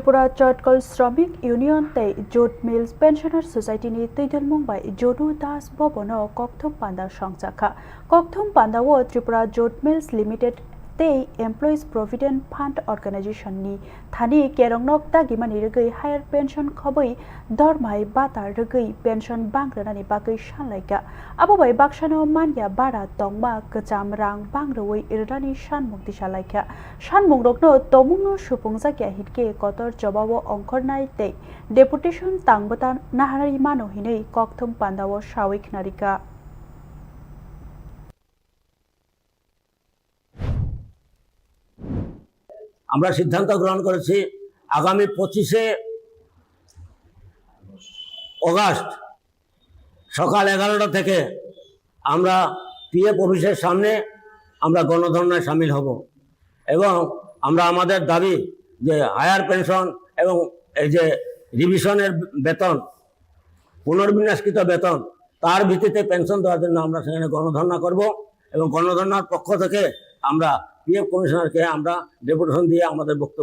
त्रिपुरा चटकल श्रमिक यूनियन तै जोट mills pensioner society तैदलमुंग bye जोडु दास भवन कक्थुम पांदा संजाखा कक्थुम पांदाओ त्रिपुरा जोट मिल्स लिमिटेड तै एमप्लॉइज प्रोविडेंट फंड ऑर्गेनाइजेशन नि थानी केरंगनक दागिमानि रगै हायर पेंशन खबै दरमाय बाता रगै पेंशन बांग्रानानि बागै सानलायगा आबोबाय बाक्सानो मानया बारा तंमा गजाम रां बांग्रवै इरदानि सानमुं दिसालायगा सानमुं रकनो तमुंनो सुफुंजागिया हिटके कतर जबाबो अंखरनाय तै डेपुटेशन तांबता नाहारि मानो हिनै कक्थुम पांदाओ साविक नारिका আমরা সিদ্ধান্ত গ্রহণ করেছি আগামী 25শে অগাস্ট সকাল 11টা থেকে আমরা পিএফ অফিসের সামনে আমরা গণধর্নায় সামিল হব এবং আমরা আমাদের দাবি যে হায়ার পেনশন এবং এই যে রিভিশনের বেতন পুনর্বিন্যাসকৃত বেতন তার ভিত্তিতে পেনশন দেওয়ার জন্য আমরা সেখানে গণধর্না করব এবং গণধর্নার পক্ষ থেকে আমরা পিএফ কমিশনারকে আমরা ডেপুটেশন দিয়ে আমাদের বক্তব্য